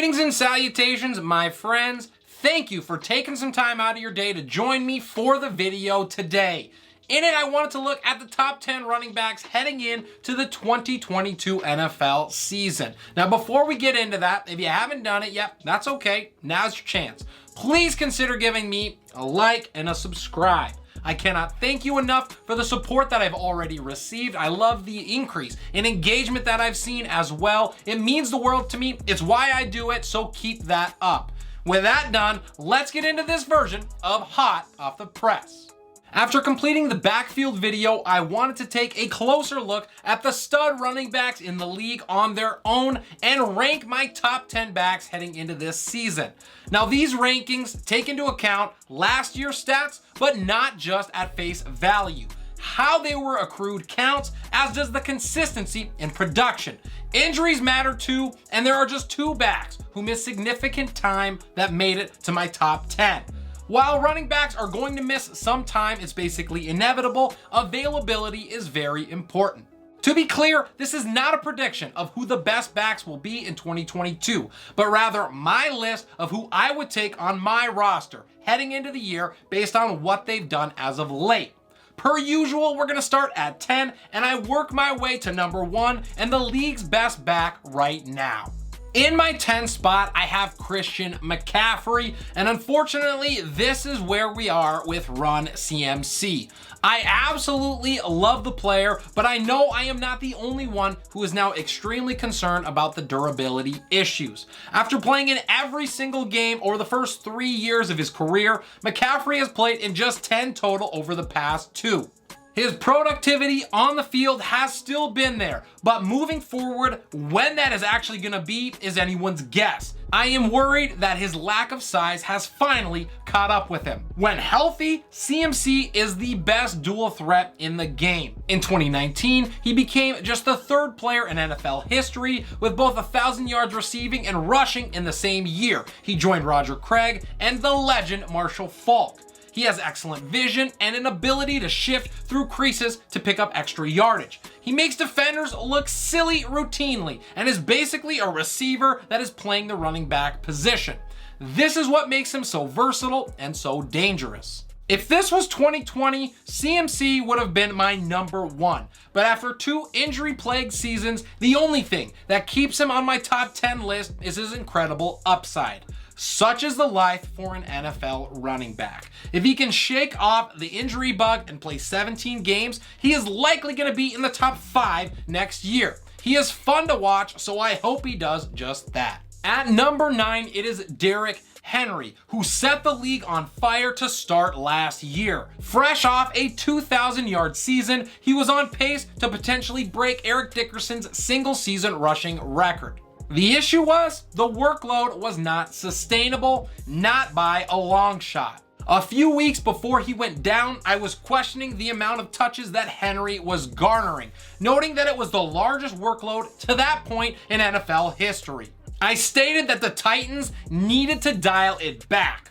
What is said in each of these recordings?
Greetings and salutations, my friends. Thank you for taking some time out of your day to join me for the video today. In it, I wanted to look at the top 10 running backs heading into the 2022 NFL season. Now, before we get into that, if you haven't done it yet, that's okay. Now's your chance. Please consider giving me a like and a subscribe. I cannot thank you enough for the support that I've already received. I love the increase in engagement that I've seen as well. It means the world to me. It's why I do it, so keep that up. With that done, let's get into this version of Hot Off the Press. After completing the backfield video, I wanted to take a closer look at the stud running backs in the league on their own and rank my top 10 backs heading into this season. Now, these rankings take into account last year's stats, but not just at face value. How they were accrued counts, as does the consistency in production. Injuries matter too, and there are just two backs who missed significant time that made it to my top 10. While running backs are going to miss some time, it's basically inevitable, availability is very important. To be clear, this is not a prediction of who the best backs will be in 2022, but rather my list of who I would take on my roster heading into the year based on what they've done as of late. Per usual, we're gonna start at 10, and I work my way to number 1 and the league's best back right now. In my 10 spot, I have Christian McCaffrey, and unfortunately, this is where we are with Run CMC. I absolutely love the player, but I know I am not the only one who is now extremely concerned about the durability issues. After playing in every single game over the first 3 years of his career, McCaffrey has played in just 10 total over the past 2. His productivity on the field has still been there, but moving forward, when that is actually gonna be is anyone's guess. I am worried that his lack of size has finally caught up with him. When healthy, CMC is the best dual threat in the game. In 2019, he became just the 3rd player in NFL history with both 1,000 yards receiving and rushing in the same year. He joined Roger Craig and the legend Marshall Faulk. He has excellent vision and an ability to shift through creases to pick up extra yardage. He makes defenders look silly routinely and is basically a receiver that is playing the running back position. This is what makes him so versatile and so dangerous. If this was 2020, CMC would have been my number 1. But after 2 injury-plagued seasons, the only thing that keeps him on my top 10 list is his incredible upside. Such is the life for an NFL running back. If he can shake off the injury bug and play 17 games, he is likely going to be in the top 5 next year. He is fun to watch, so I hope he does just that. At number 9, it is Derrick Henry, who set the league on fire to start last year. Fresh off a 2,000-yard season, he was on pace to potentially break Eric Dickerson's single-season rushing record. The issue was the workload was not sustainable, not by a long shot. A few weeks before he went down, I was questioning the amount of touches that Henry was garnering, noting that it was the largest workload to that point in NFL history. I stated that the Titans needed to dial it back.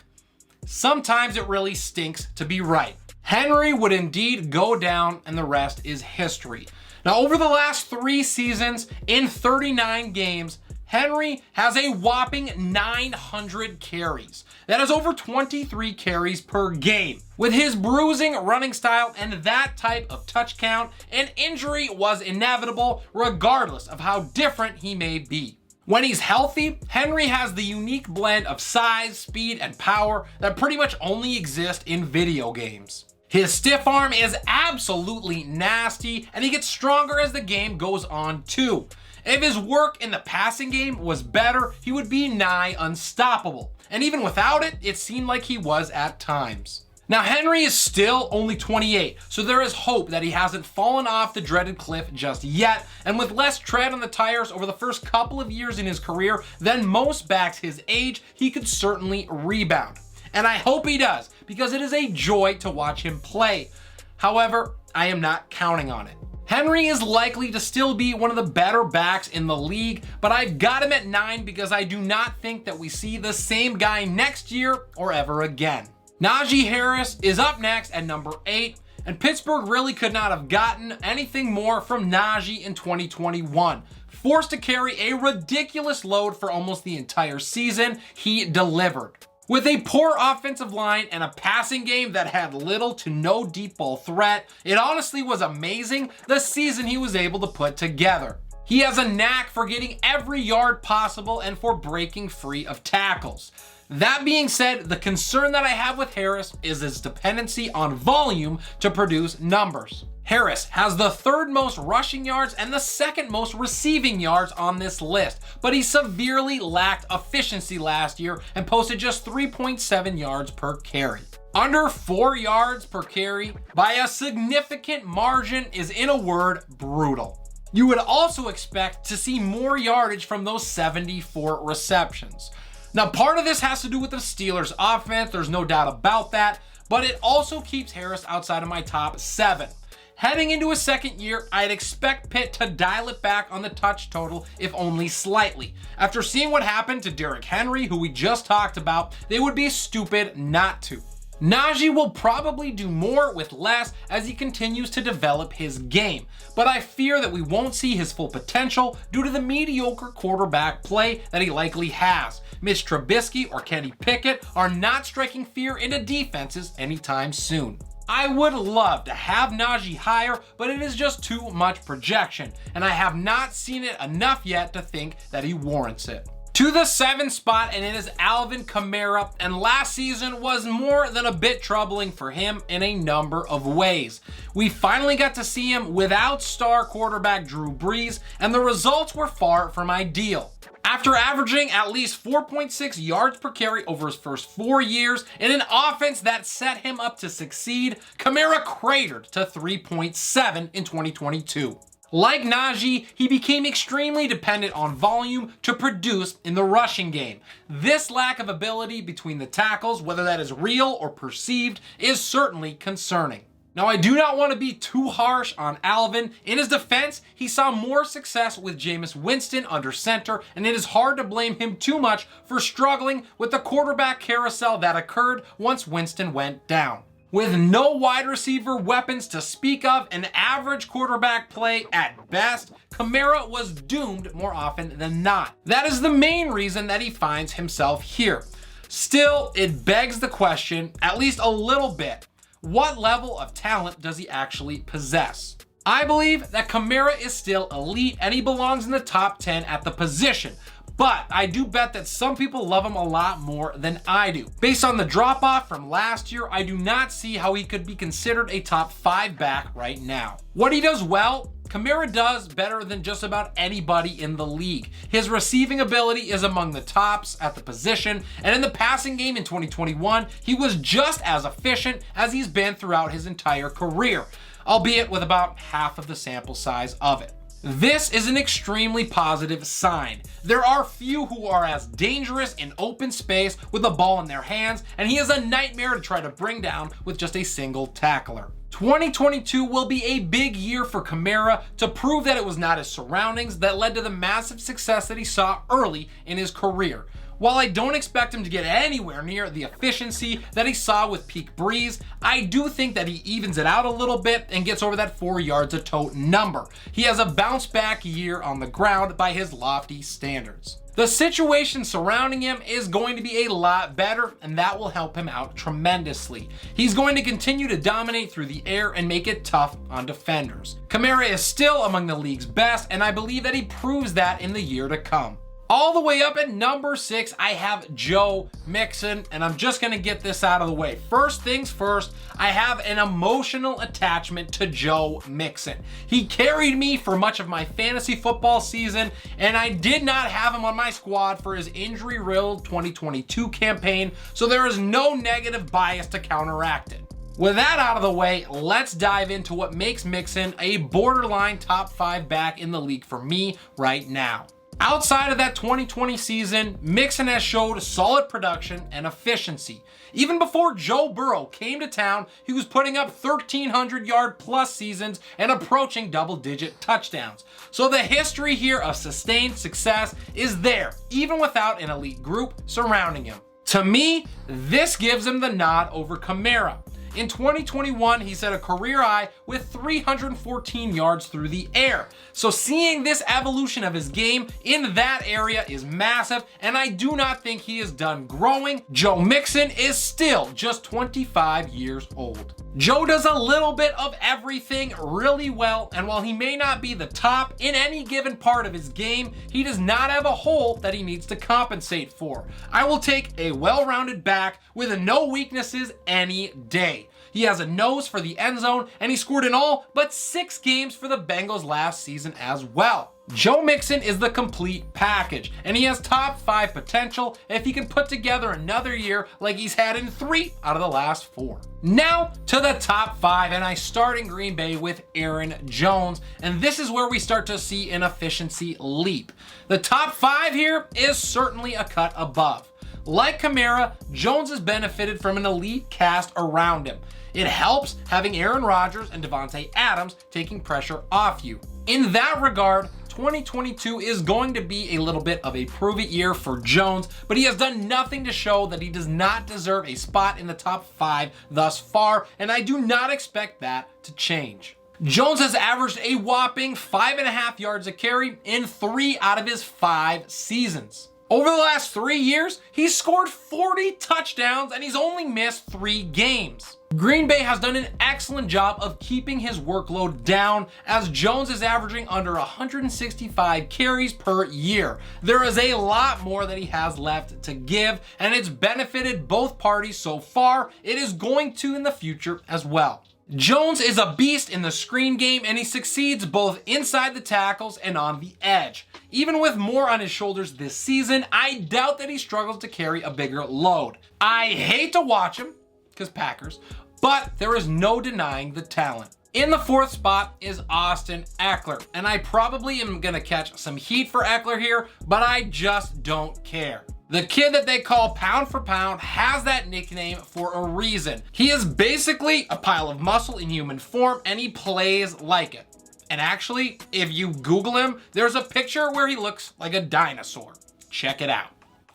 Sometimes it really stinks to be right. Henry would indeed go down, and the rest is history. Now, over the last 3 seasons, in 39 games, Henry has a whopping 900 carries. That is over 23 carries per game. With his bruising running style and that type of touch count, an injury was inevitable regardless of how different he may be. When he's healthy, Henry has the unique blend of size, speed, and power that pretty much only exist in video games. His stiff arm is absolutely nasty, and he gets stronger as the game goes on too. If his work in the passing game was better, he would be nigh unstoppable. And even without it, it seemed like he was at times. Now, Henry is still only 28, so there is hope that he hasn't fallen off the dreaded cliff just yet, and with less tread on the tires over the first couple of years in his career than most backs his age, he could certainly rebound. And I hope he does, because it is a joy to watch him play. However, I am not counting on it. Henry is likely to still be one of the better backs in the league, but I've got him at 9 because I do not think that we see the same guy next year or ever again. Najee Harris is up next at number 8, and Pittsburgh really could not have gotten anything more from Najee in 2021. Forced to carry a ridiculous load for almost the entire season, he delivered. With a poor offensive line and a passing game that had little to no deep ball threat, it honestly was amazing the season he was able to put together. He has a knack for getting every yard possible and for breaking free of tackles. That being said, the concern that I have with Harris is his dependency on volume to produce numbers. Harris has the third most rushing yards and the second most receiving yards on this list, but he severely lacked efficiency last year and posted just 3.7 yards per carry. Under 4 yards per carry by a significant margin is, in a word, brutal. You would also expect to see more yardage from those 74 receptions. Now, part of this has to do with the Steelers' offense, there's no doubt about that, but it also keeps Harris outside of my top 7. Heading into his second year, I'd expect Pitt to dial it back on the touch total, if only slightly. After seeing what happened to Derrick Henry, who we just talked about, they would be stupid not to. Najee will probably do more with less as he continues to develop his game, but I fear that we won't see his full potential due to the mediocre quarterback play that he likely has. Mitch Trubisky or Kenny Pickett are not striking fear into defenses anytime soon. I would love to have Najee higher, but it is just too much projection, and I have not seen it enough yet to think that he warrants it. To the 7th spot, and it is Alvin Kamara, and last season was more than a bit troubling for him in a number of ways. We finally got to see him without star quarterback Drew Brees, and the results were far from ideal. After averaging at least 4.6 yards per carry over his first 4 years in an offense that set him up to succeed, Kamara cratered to 3.7 in 2022. Like Najee, he became extremely dependent on volume to produce in the rushing game. This lack of ability between the tackles, whether that is real or perceived, is certainly concerning. Now, I do not want to be too harsh on Alvin. In his defense, he saw more success with Jameis Winston under center, and it is hard to blame him too much for struggling with the quarterback carousel that occurred once Winston went down. With no wide receiver weapons to speak of and average quarterback play at best, Kamara was doomed more often than not. That is the main reason that he finds himself here. Still, it begs the question, at least a little bit, what level of talent does he actually possess? I believe that Kamara is still elite and he belongs in the top 10 at the position. But I do bet that some people love him a lot more than I do. Based on the drop-off from last year, I do not see how he could be considered a top 5 back right now. What he does well, Kamara does better than just about anybody in the league. His receiving ability is among the tops at the position, and in the passing game in 2021, he was just as efficient as he's been throughout his entire career, albeit with about half of the sample size of it. This is an extremely positive sign. There are few who are as dangerous in open space with the ball in their hands, and he is a nightmare to try to bring down with just a single tackler. 2022 will be a big year for Kamara to prove that it was not his surroundings that led to the massive success that he saw early in his career. While I don't expect him to get anywhere near the efficiency that he saw with peak Brees, I do think that he evens it out a little bit and gets over that 4 yards a tote number. He has a bounce back year on the ground by his lofty standards. The situation surrounding him is going to be a lot better, and that will help him out tremendously. He's going to continue to dominate through the air and make it tough on defenders. Kamara is still among the league's best, and I believe that he proves that in the year to come. All the way up at number 6, I have Joe Mixon, and I'm just going to get this out of the way. First things first, I have an emotional attachment to Joe Mixon. He carried me for much of my fantasy football season, and I did not have him on my squad for his injury-riddled 2022 campaign, so there is no negative bias to counteract it. With that out of the way, let's dive into what makes Mixon a borderline top 5 back in the league for me right now. Outside of that 2020 season, Mixon has showed solid production and efficiency. Even before Joe Burrow came to town, he was putting up 1,300-yard plus seasons and approaching double-digit touchdowns. So the history here of sustained success is there, even without an elite group surrounding him. To me, this gives him the nod over Kamara. In 2021, he set a career high with 314 yards through the air. So seeing this evolution of his game in that area is massive, and I do not think he is done growing. Joe Mixon is still just 25 years old. Joe does a little bit of everything really well, and while he may not be the top in any given part of his game, he does not have a hole that he needs to compensate for. I will take a well-rounded back with no weaknesses any day. He has a nose for the end zone, and he scored in all but 6 games for the Bengals last season as well. Joe Mixon is the complete package, and he has top 5 potential if he can put together another year like he's had in 3 out of the last 4. Now to the top 5, and I start in Green Bay with Aaron Jones, and this is where we start to see an efficiency leap. The top 5 here is certainly a cut above. Like Kamara, Jones has benefited from an elite cast around him. It helps having Aaron Rodgers and Devontae Adams taking pressure off you. In that regard, 2022 is going to be a little bit of a prove-it year for Jones, but he has done nothing to show that he does not deserve a spot in the top 5 thus far, and I do not expect that to change. Jones has averaged a whopping 5.5 yards a carry in 3 out of his 5 seasons. Over the last 3 years, he's scored 40 touchdowns and he's only missed 3 games. Green Bay has done an excellent job of keeping his workload down, as Jones is averaging under 165 carries per year. There is a lot more that he has left to give, and it's benefited both parties so far. It is going to in the future as well. Jones is a beast in the screen game, and he succeeds both inside the tackles and on the edge. Even with more on his shoulders this season, I doubt that he struggles to carry a bigger load. I hate to watch him, because Packers, but there is no denying the talent. In the 4th spot is Austin Ekeler, and I probably am going to catch some heat for Ekeler here, but I just don't care. The kid that they call pound for pound has that nickname for a reason. He is basically a pile of muscle in human form, and he plays like it. And actually, if you Google him, there's a picture where he looks like a dinosaur. Check it out.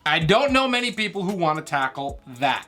I don't know many people who want to tackle that.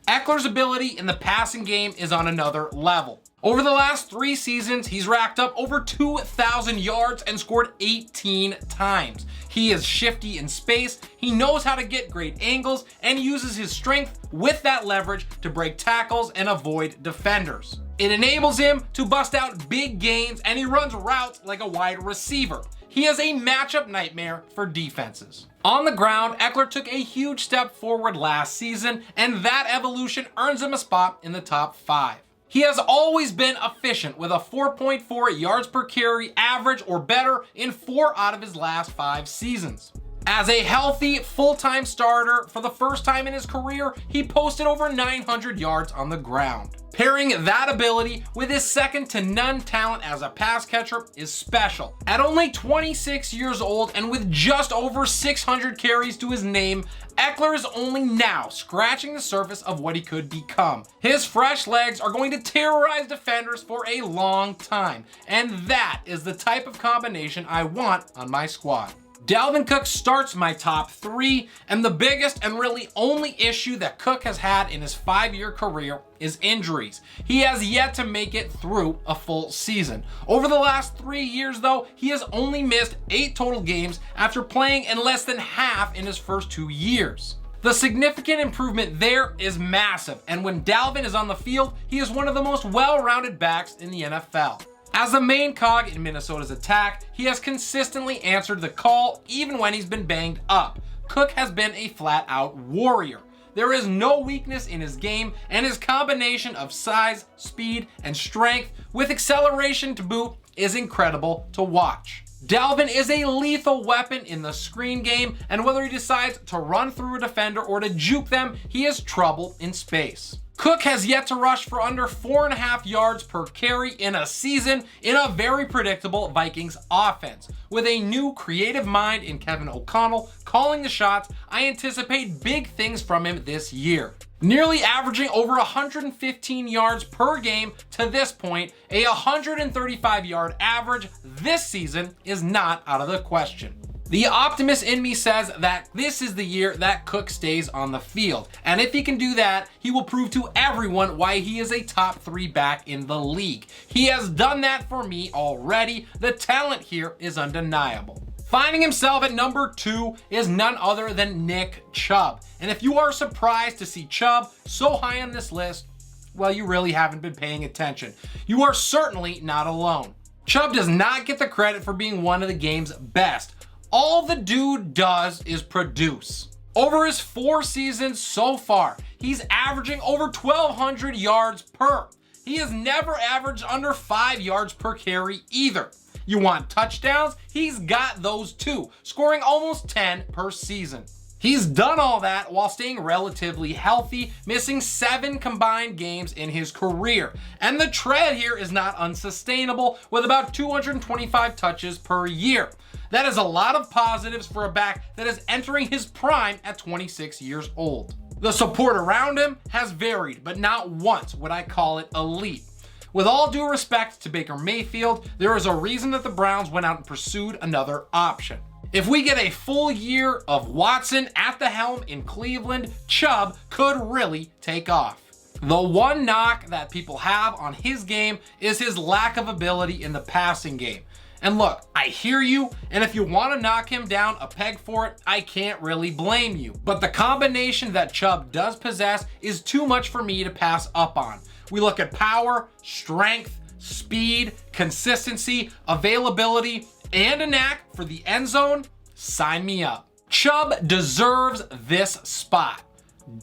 Ekeler's ability in the passing game is on another level. Over the last 3 seasons, he's racked up over 2,000 yards and scored 18 times. He is shifty in space, he knows how to get great angles, and uses his strength with that leverage to break tackles and avoid defenders. It enables him to bust out big gains, and he runs routes like a wide receiver. He is a matchup nightmare for defenses. On the ground, Ekeler took a huge step forward last season, and that evolution earns him a spot in the top 5. He has always been efficient with a 4.4 yards per carry average or better in 4 out of his last 5 seasons. As a healthy, full-time starter for the first time in his career, he posted over 900 yards on the ground. Pairing that ability with his second-to-none talent as a pass catcher is special. At only 26 years old and with just over 600 carries to his name, Ekeler is only now scratching the surface of what he could become. His fresh legs are going to terrorize defenders for a long time, and that is the type of combination I want on my squad. Dalvin Cook starts my top 3, and the biggest and really only issue that Cook has had in his 5-year career is injuries. He has yet to make it through a full season. Over the last 3 years, though, he has only missed 8 total games after playing in less than half in his first 2 years. The significant improvement there is massive, and when Dalvin is on the field, he is one of the most well-rounded backs in the NFL. As the main cog in Minnesota's attack, he has consistently answered the call even when he's been banged up. Cook has been a flat-out warrior. There is no weakness in his game, and his combination of size, speed, and strength with acceleration to boot is incredible to watch. Dalvin is a lethal weapon in the screen game, and whether he decides to run through a defender or to juke them, he is trouble in space. Cook has yet to rush for under 4.5 yards per carry in a season in a very predictable Vikings offense. With a new creative mind in Kevin O'Connell calling the shots, I anticipate big things from him this year. Nearly averaging over 115 yards per game to this point, a 135-yard average this season is not out of the question. The optimist in me says that this is the year that Cook stays on the field. And if he can do that, he will prove to everyone why he is a top 3 back in the league. He has done that for me already. The talent here is undeniable. Finding himself at number 2 is none other than Nick Chubb. And if you are surprised to see Chubb so high on this list, well, you really haven't been paying attention. You are certainly not alone. Chubb does not get the credit for being one of the game's best. All the dude does is produce. Over his 4 seasons so far, he's averaging over 1,200 yards per. He has never averaged under 5 yards per carry either. You want touchdowns? He's got those too, scoring almost 10 per season. He's done all that while staying relatively healthy, missing 7 combined games in his career. And the trend here is not unsustainable with about 225 touches per year. That is a lot of positives for a back that is entering his prime at 26 years old. The support around him has varied, but not once would I call it elite. With all due respect to Baker Mayfield, there is a reason that the Browns went out and pursued another option. If we get a full year of Watson at the helm in Cleveland, Chubb could really take off. The one knock that people have on his game is his lack of ability in the passing game. And look, I hear you, and if you want to knock him down a peg for it, I can't really blame you. But the combination that Chubb does possess is too much for me to pass up on. We look at power, strength, speed, consistency, availability, and a knack for the end zone. Sign me up. Chubb deserves this spot.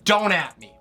Don't at me.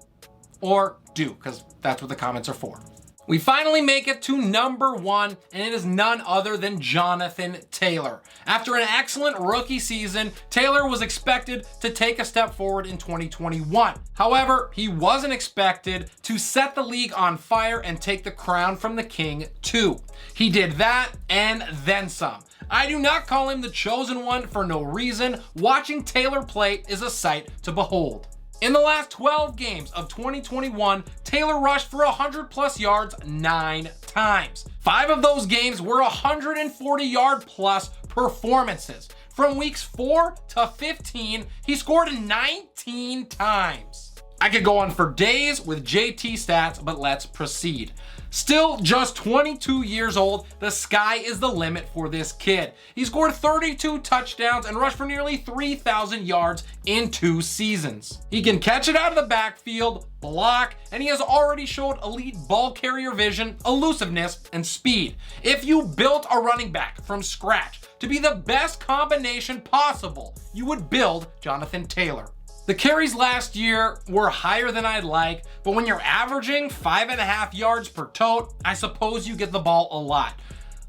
Or do, because that's what the comments are for. We finally make it to number 1, and it is none other than Jonathan Taylor. After an excellent rookie season, Taylor was expected to take a step forward in 2021. However, he wasn't expected to set the league on fire and take the crown from the king too. He did that and then some. I do not call him the chosen one for no reason. Watching Taylor play is a sight to behold. In the last 12 games of 2021, Taylor rushed for 100 plus yards 9 times. 5 of those games were 140 yard plus performances. From weeks 4 to 15, he scored 19 times. I could go on for days with JT stats, but let's proceed. Still just 22 years old, the sky is the limit for this kid. He scored 32 touchdowns and rushed for nearly 3,000 yards in 2 seasons. He can catch it out of the backfield, block, and he has already showed elite ball carrier vision, elusiveness, and speed. If you built a running back from scratch to be the best combination possible, you would build Jonathan Taylor. The carries last year were higher than I'd like, but when you're averaging 5.5 yards per tote, I suppose you get the ball a lot.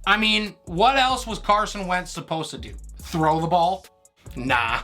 I mean, what else was Carson Wentz supposed to do? Throw the ball? Nah.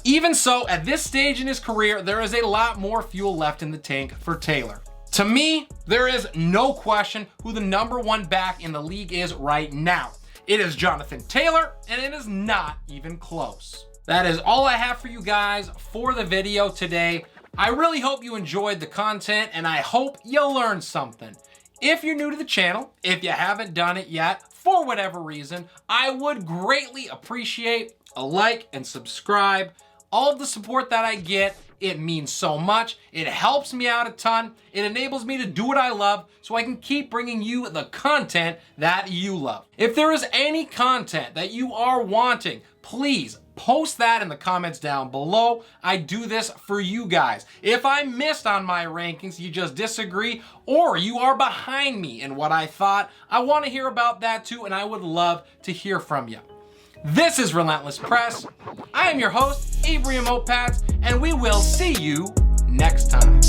Even so, at this stage in his career, there is a lot more fuel left in the tank for Taylor. To me, there is no question who the number 1 back in the league is right now. It is Jonathan Taylor, and it is not even close. That is all I have for you guys for the video today. I really hope you enjoyed the content, and I hope you learned something. If you're new to the channel, if you haven't done it yet, for whatever reason, I would greatly appreciate a like and subscribe. All of the support that I get, it means so much. It helps me out a ton. It enables me to do what I love so I can keep bringing you the content that you love. If there is any content that you are wanting, please post that in the comments down below. I do this for you guys. If I missed on my rankings, you just disagree, or you are behind me in what I thought, I want to hear about that too, and I would love to hear from you. This is Relentless Press. I am your host, Avery Mopats, and we will see you next time.